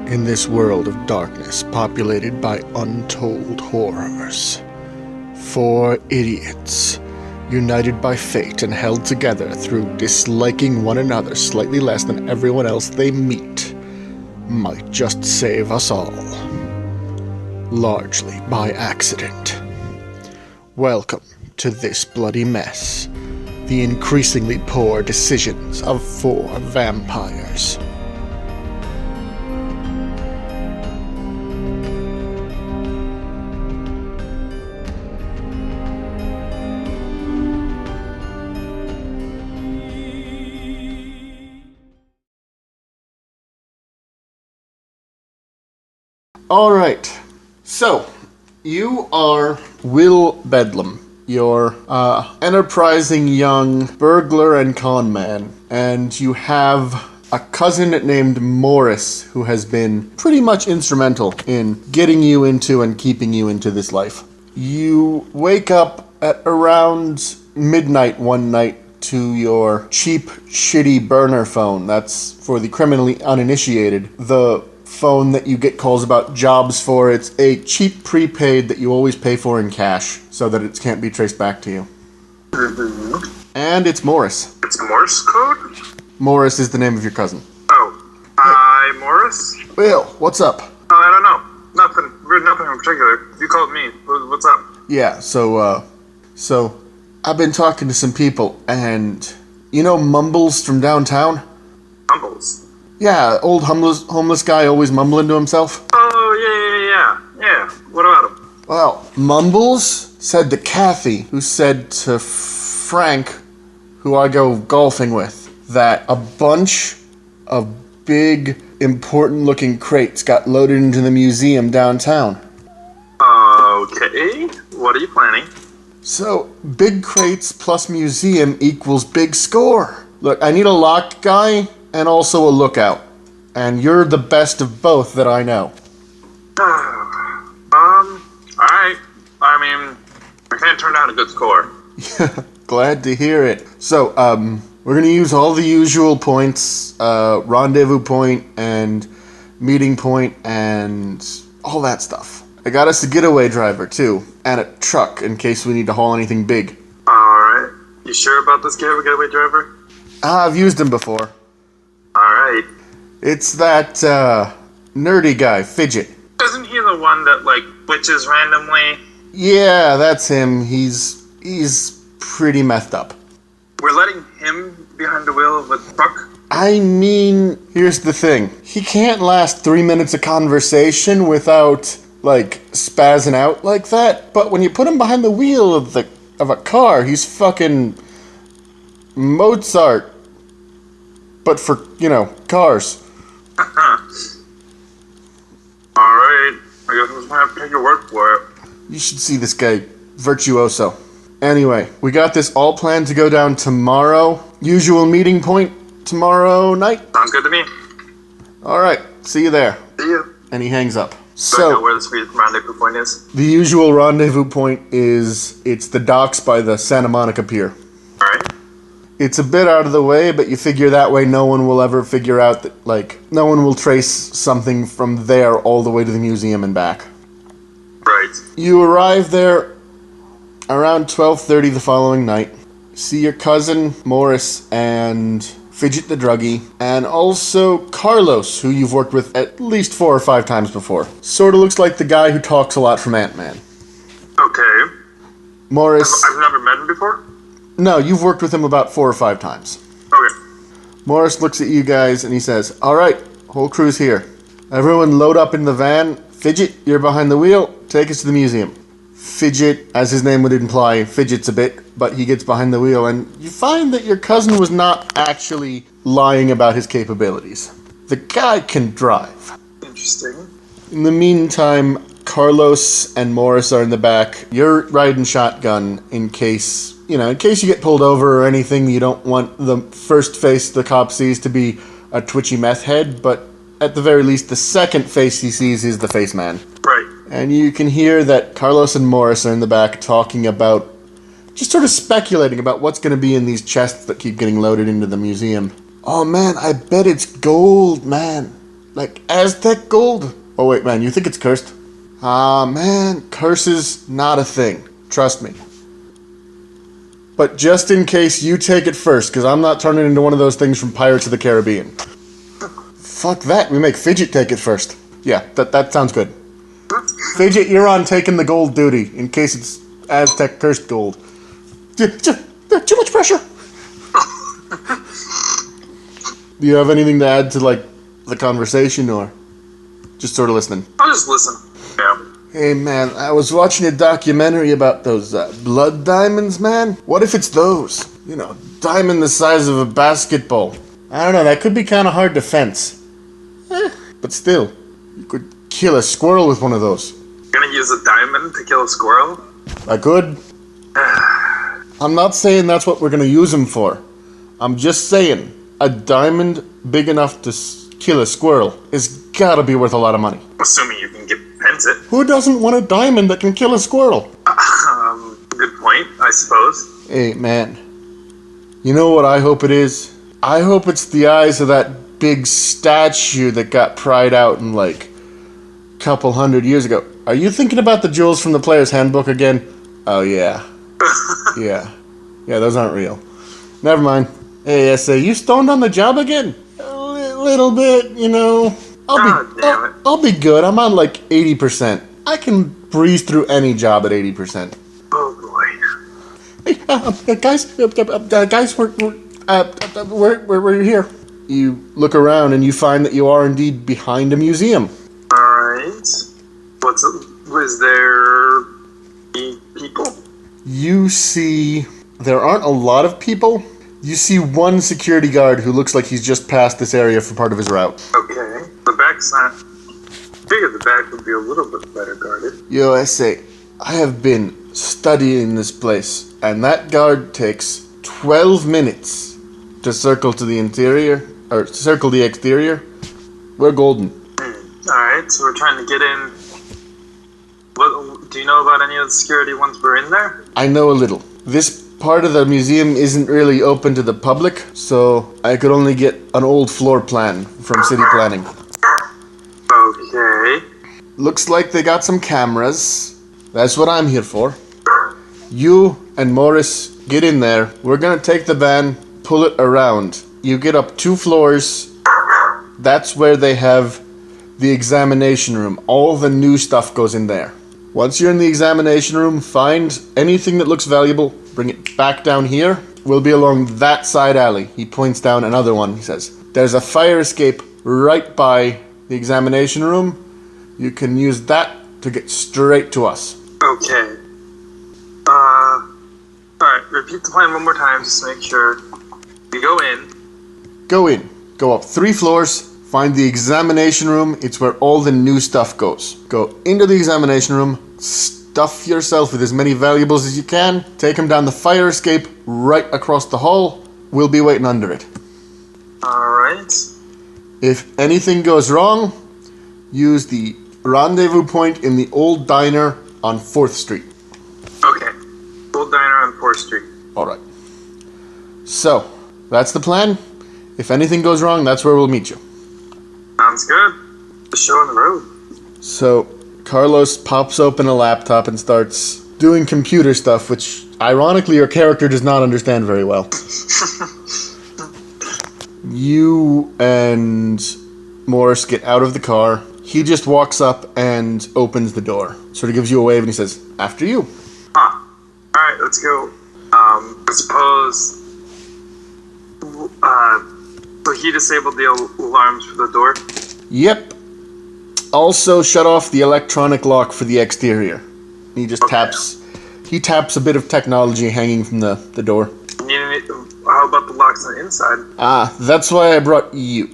in this world of darkness populated by untold horrors. 4 idiots, united by fate and held together through disliking one another slightly less than everyone else they meet, might just save us all. Largely by accident. Welcome to This Bloody Mess, the increasingly poor decisions of 4 vampires. Alright, so, you are Will Bedlam. You're enterprising young burglar and con man, and you have a cousin named Morris who has been pretty much instrumental in getting you into and keeping you into this life. You wake up at around midnight one night to your cheap, shitty burner phone. That's for the criminally uninitiated. The phone that you get calls about jobs for. It's a cheap prepaid that you always pay for in cash so that it can't be traced back to you. And it's Morris. It's Morse code? Morris is the name of your cousin. Oh. Hi, Morris? Will, what's up? I don't know. Nothing in particular. You called me. What's up? Yeah, so I've been talking to some people, and you know Mumbles from downtown? Mumbles? Yeah, old homeless guy always mumbling to himself. Oh, yeah. What about him? Well, Mumbles said to Kathy, who said to Frank, who I go golfing with, that a bunch of big, important-looking crates got loaded into the museum downtown. Okay. What are you planning? So, big crates plus museum equals big score. Look, I need a lock guy and also a lookout. And you're the best of both that I know. Alright. I mean, I can't turn down a good score. Glad to hear it. So, we're gonna use all the usual points, rendezvous point and meeting point and all that stuff. I got us a getaway driver, too, and a truck in case we need to haul anything big. Alright. You sure about this getaway driver? I've used him before. Alright. It's that, nerdy guy, Fidget. Isn't he the one that, glitches randomly? Yeah, that's him. He's pretty messed up. We're letting him behind the wheel of a truck? I mean, here's the thing. He can't last 3 minutes of conversation without, spazzing out like that. But when you put him behind the wheel of a car, he's fucking Mozart. But for, cars. Alright, I guess I'm just gonna have to take your word for it. You should see this guy, virtuoso. Anyway, we got this all planned to go down tomorrow. Usual meeting point tomorrow night. Sounds good to me. Alright, see you there. See ya. And he hangs up. Do I So, know where the sweet rendezvous point is? the usual rendezvous point it's the docks by the Santa Monica Pier. Alright. It's a bit out of the way, but you figure that way no one will ever figure out that, no one will trace something from there all the way to the museum and back. Right. You arrive there around 12:30 the following night. See your cousin, Morris, and Fidget the druggie, and also Carlos, who you've worked with at least 4 or 5 times before. Sorta looks like the guy who talks a lot from Ant-Man. Okay. Morris... I've never met him before? No, you've worked with him about 4 or 5 times. Okay. Morris looks at you guys and he says, "Alright, whole crew's here. Everyone load up in the van. Fidget, you're behind the wheel. Take us to the museum." Fidget, as his name would imply, fidgets a bit, but he gets behind the wheel, and you find that your cousin was not actually lying about his capabilities. The guy can drive. Interesting. In the meantime, Carlos and Morris are in the back. You're riding shotgun in case you get pulled over or anything. You don't want the first face the cop sees to be a twitchy meth head, but at the very least, the second face he sees is the face man. Right. And you can hear that Carlos and Morris are in the back talking about, just sort of speculating about what's going to be in these chests that keep getting loaded into the museum. Oh man, I bet it's gold, man. like Aztec gold. Oh wait, man, you think it's cursed? Ah, man, curse is not a thing. Trust me. But just in case, you take it first, because I'm not turning into one of those things from Pirates of the Caribbean. Fuck that, we make Fidget take it first. Yeah, that sounds good. Fidget, you're on taking the gold duty, in case it's Aztec cursed gold. Too much pressure! Do you have anything to add to, like, the conversation, or just sort of listening? I'll just listen. Yeah. Hey, man, I was watching a documentary about those blood diamonds, man. What if it's those? You know, diamond the size of a basketball. I don't know, that could be kind of hard to fence. But still, you could kill a squirrel with one of those. Gonna use a diamond to kill a squirrel? I could. I'm not saying that's what we're gonna use them for. I'm just saying, a diamond big enough to kill a squirrel is gotta be worth a lot of money. Assuming you can fence it. Who doesn't want a diamond that can kill a squirrel? Good point, I suppose. Hey, man. You know what I hope it is? I hope it's the eyes of that big statue that got pried out in, like, a couple 100 years ago. Are you thinking about the jewels from the player's handbook again? Oh, yeah. Yeah, those aren't real. Never mind. Hey, S.A., you stoned on the job again? A little bit, you know. I'll be good. I'm on like 80%. I can breeze through any job at 80%. Oh boy. Hey, guys, we're here. You look around and you find that you are indeed behind a museum. All right. Was there any people? You see, there aren't a lot of people. You see one security guard who looks like he's just passed this area for part of his route. Okay. The back's not... I figured the back would be a little bit better guarded. Yo, S.A., I have been studying this place, and that guard takes 12 minutes to circle to the interior, or circle the exterior. We're golden. Alright, so we're trying to get in. Do you know about any of the security once we're in there? I know a little. This part of the museum isn't really open to the public, so I could only get an old floor plan from city planning. Okay. Looks like they got some cameras. That's what I'm here for. You and Morris get in there. We're gonna take the van, pull it around. You get up 2 floors. That's where they have the examination room. All the new stuff goes in there. Once you're in the examination room, find anything that looks valuable, bring it back down here. We'll be along that side alley. He points down another one. He says, there's a fire escape right by the examination room. You can use that to get straight to us. Okay. Alright, repeat the plan one more time just to make sure. We go in. Go in. Go up 3 floors. Find the examination room. It's where all the new stuff goes. Go into the examination room. Stuff yourself with as many valuables as you can. Take them down the fire escape right across the hall. We'll be waiting under it. Alright. If anything goes wrong, use the rendezvous point in the old diner on 4th Street. Okay. Old diner on 4th Street. Alright. So, that's the plan. If anything goes wrong, that's where we'll meet you. Sounds good. The show on the road. So, Carlos pops open a laptop and starts doing computer stuff, which, ironically, your character does not understand very well. You and Morris get out of the car. He just walks up and opens the door. Sort of gives you a wave and he says, after you. Alright, let's go. I suppose... so he disabled the alarms for the door? Yep. Also shut off the electronic lock for the exterior. He just taps a bit of technology hanging from the door. How about the locks on the inside? That's why I brought you.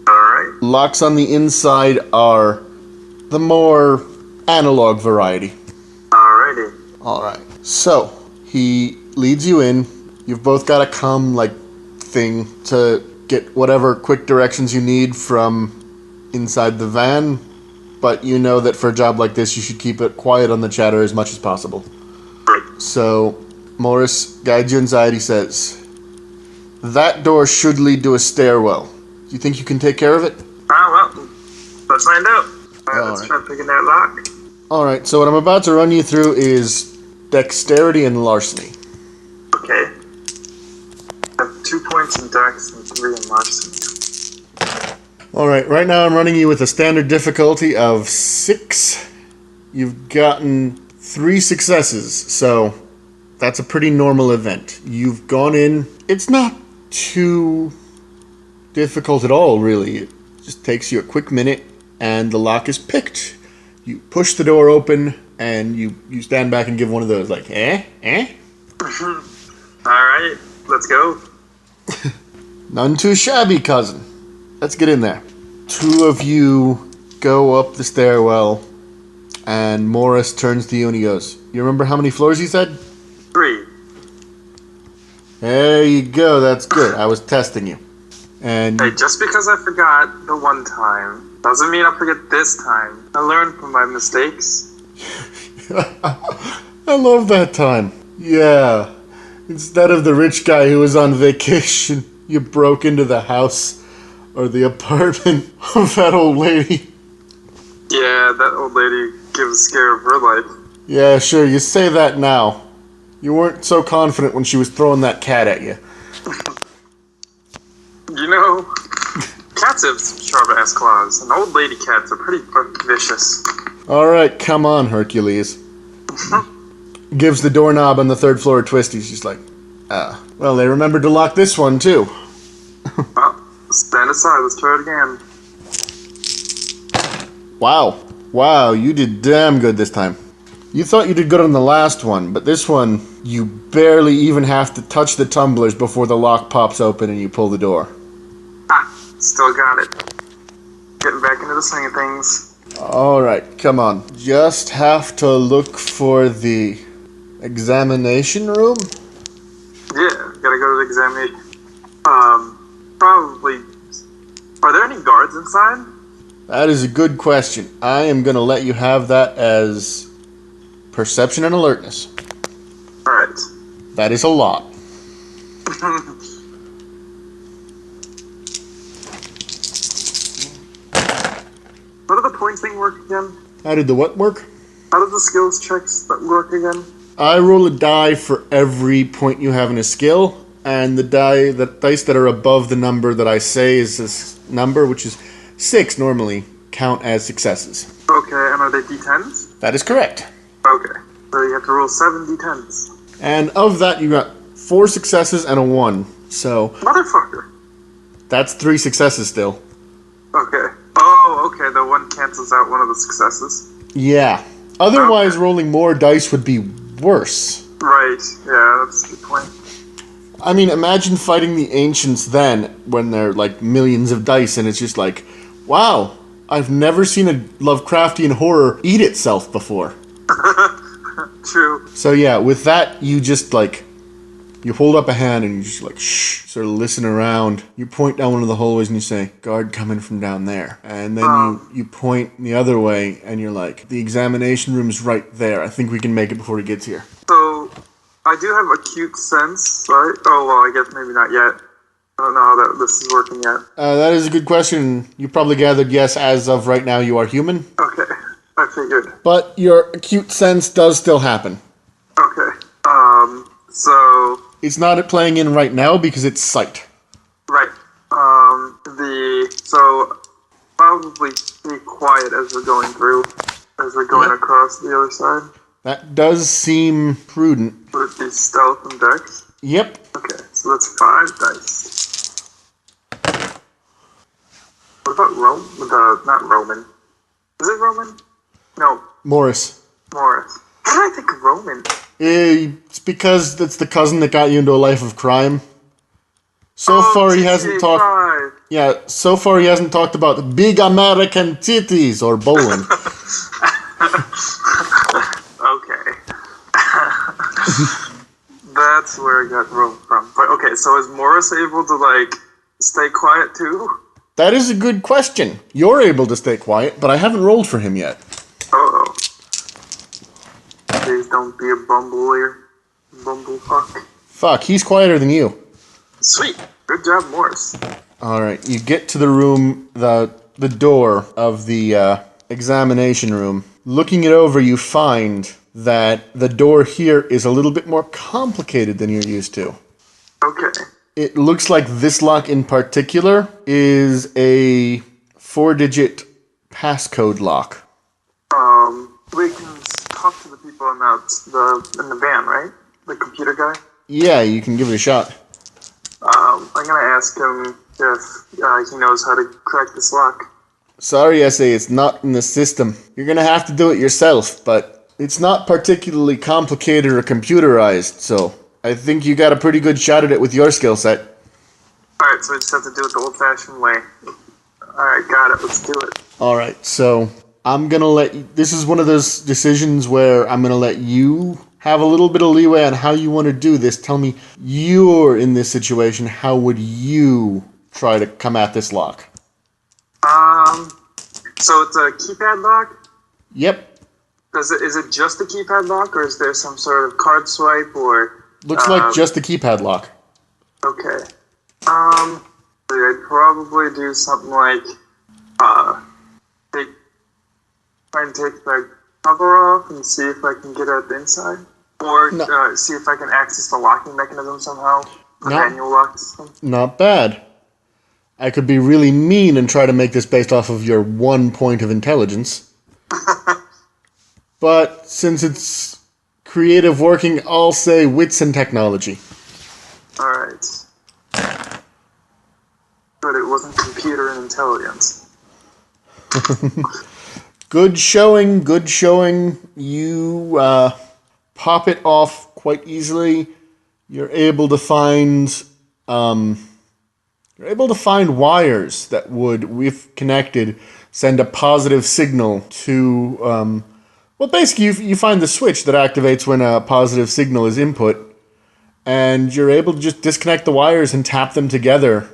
Alright. Locks on the inside are the more analog variety. Alrighty. Alright. So, he leads you in. You've both got a thing to get whatever quick directions you need from inside the van, but you know that for a job like this, you should keep it quiet on the chatter as much as possible. So, Morris guides you inside. He says, that door should lead to a stairwell. Do you think you can take care of it? Well, Let's find out. Let's right. try picking that lock. Alright, so what I'm about to run you through is dexterity and larceny. Okay. I have 2 points in dex and 3 in larceny. Alright, right now I'm running you with a standard difficulty of 6. You've gotten 3 successes, so that's a pretty normal event. You've gone in. It's not too difficult at all, really. It just takes you a quick minute, and the lock is picked. You push the door open, and you stand back and give one of those, like, eh? Alright, let's go. None too shabby, cousin. Let's get in there. 2 of you go up the stairwell, and Morris turns to you and he goes, you remember how many floors he said? 3. There you go, that's good. I was testing you. And Hey, just because I forgot the one time doesn't mean I'll forget this time. I learned from my mistakes. I love that time. Yeah. Instead of the rich guy who was on vacation, you broke into the house or the apartment of that old lady. Yeah, that old lady gives a scare of her life. Yeah, sure, you say that now. You weren't so confident when she was throwing that cat at you. You know, cats have some sharp-ass claws, and old lady cats are pretty vicious. Alright, come on, Hercules. Gives the doorknob on the 3rd floor a twist. He's just like, well, they remembered to lock this one, too. Well, stand aside, let's try it again. Wow, you did damn good this time. You thought you did good on the last one, but this one, you barely even have to touch the tumblers before the lock pops open and you pull the door. Still got it. Getting back into the swing of things. Alright, come on. Just have to look for the examination room? Yeah, gotta go to the examination. Probably. Are there any guards inside? That is a good question. I am going to let you have that as perception and alertness. Alright. That is a lot. How did the point thing work again? How did the what work? How did the skills checks work again? I roll a die for every point you have in a skill, and the dice that are above the number that I say is this number, which is 6 normally, count as successes. Okay, and are they d10s? That is correct. Okay, so you have to roll 7 d10s. And of that, you got 4 successes and a 1. So Motherfucker. that's 3 successes still. Okay. Oh, okay, the one cancels out one of the successes. Yeah. Otherwise, rolling more dice would be worse. Right, yeah, that's a good point. I mean, imagine fighting the ancients then, when they're like millions of dice, and it's just like, wow, I've never seen a Lovecraftian horror eat itself before. True. So yeah, with that, you just like, you hold up a hand and you just like, shh, sort of listen around. You point down one of the hallways and you say, guard coming from down there. And then you point the other way and you're like, the examination room's right there. I think we can make it before he gets here. So, I do have acute sense, right? Oh, well, I guess maybe not yet. I don't know how this is working yet. That is a good question. You probably gathered yes, as of right now you are human. Okay, I figured. But your acute sense does still happen. Okay, so... It's not playing in right now because it's sight. Right. So, probably be quiet as we're going through, as we're going across the other side. That does seem prudent. Would it be stealth and dex? Yep. Okay, so that's 5 dice. What about not Roman. Is it Roman? No, Morris. Morris. How did I think of Roman? It's because that's the cousin that got you into a life of crime. So far he hasn't talked. Yeah, so far he hasn't talked about big American titties or bowling. Okay. That's where I got Rome from. But okay, so is Morris able to stay quiet too? That is a good question. You're able to stay quiet, but I haven't rolled for him yet. Uh-oh. Please don't be a bumblefuck. Fuck, he's quieter than you. Sweet. Good job, Morris. Alright, you get to the room. The the door of the examination room. Looking it over, you find that the door here is a little bit more complicated than you're used to. Okay. It looks like this lock in particular is a 4-digit passcode lock. We can talk to the people in the van, right? The computer guy? Yeah, you can give it a shot. I'm gonna ask him if he knows how to crack this lock. Sorry, Essay, it's not in the system. You're gonna have to do it yourself, but it's not particularly complicated or computerized, so I think you got a pretty good shot at it with your skill set. Alright, so we just have to do it the old-fashioned way. Alright, got it. Let's do it. Alright, so I'm gonna let you... This is one of those decisions where I'm gonna let you have a little bit of leeway on how you want to do this. Tell me, you're in this situation, how would you try to come at this lock? So it's a keypad lock? Yep. Is it just a keypad lock, or is there some sort of card swipe, or... Looks like just a keypad lock. Okay. I'd probably do something like, try and take the cover off and see if I can get out the inside. Or see if I can access the locking mechanism somehow. The manual lock system. Not bad. I could be really mean and try to make this based off of your 1 point of intelligence. But since it's creative working, I'll say wits and technology. Alright. But it wasn't computer and intelligence. Good showing, good showing. You pop it off quite easily. You're able to find wires that would, if connected, send a positive signal to well, basically you find the switch that activates when a positive signal is input, and you're able to just disconnect the wires and tap them together.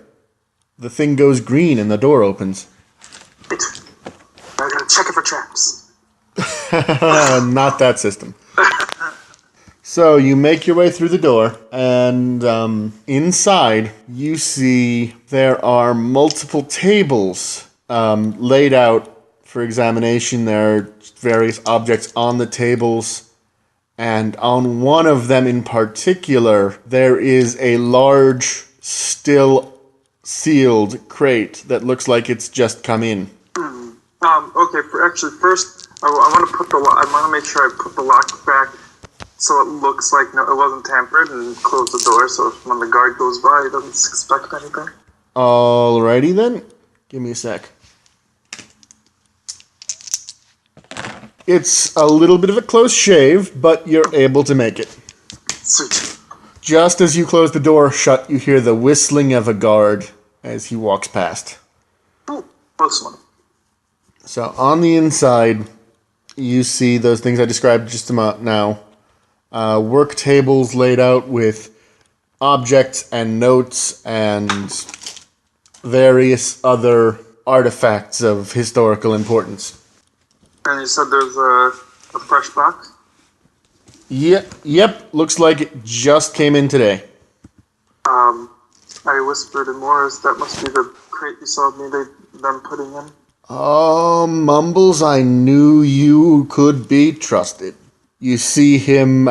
The thing goes green and the door opens. I gotta check it for traps. Not that system. So you make your way through the door, and inside you see there are multiple tables laid out for examination. There are various objects on the tables, and on one of them in particular, there is a large, still sealed crate that looks like it's just come in. Okay. First, I want to make sure I put the lock back so it looks like it wasn't tampered, and close the door so when the guard goes by, he doesn't expect anything. Alrighty then. Give me a sec. It's a little bit of a close shave, but you're able to make it. Sweet. Just as you close the door shut, you hear the whistling of a guard as he walks past. Oh, close one. So on the inside, you see those things I described just a moment now. Work tables laid out with objects and notes and various other artifacts of historical importance. And you said there's a fresh box? Yep, looks like it just came in today. I whispered in Morris, that must be the crate you saw them putting in. Oh, Mumbles, I knew you could be trusted. You see him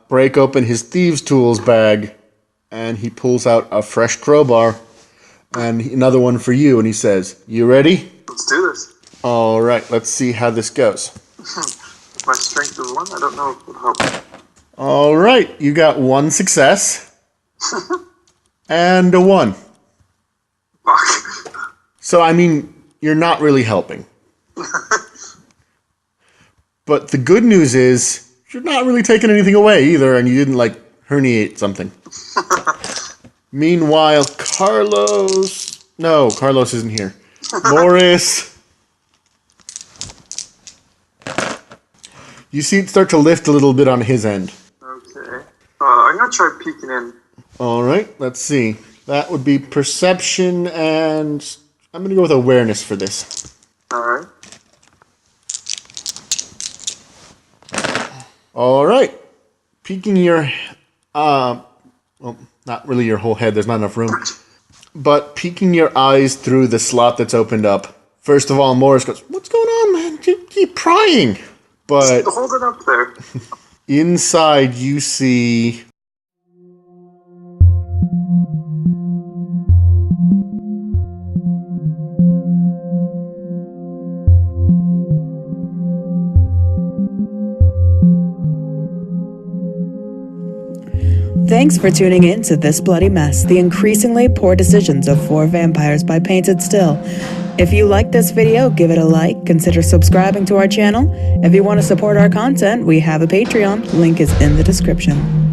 break open his thieves' tools bag, and he pulls out a fresh crowbar and another one for you, and he says, "You ready?" Let's do this. All right, let's see how this goes. My strength is 1. I don't know if it would help. All right, you got 1 success and a 1. Fuck. So, I mean, you're not really helping. But the good news is, you're not really taking anything away either, and you didn't, herniate something. Meanwhile, Carlos... No, Carlos isn't here. Morris... You see it start to lift a little bit on his end. Okay. I'm going to try peeking in. All right, let's see. That would be perception, and I'm going to go with awareness for this. All right. All right. Peeking your, well, not really your whole head. There's not enough room. But peeking your eyes through the slot that's opened up, First of all, Morris goes, "What's going on, man? Keep prying." But hold it up there. inside, you see. Thanks for tuning in to This Bloody Mess, the increasingly poor decisions of 4 vampires by Painted Still. If you like this video, give it a like, consider subscribing to our channel. If you want to support our content, we have a Patreon, link is in the description.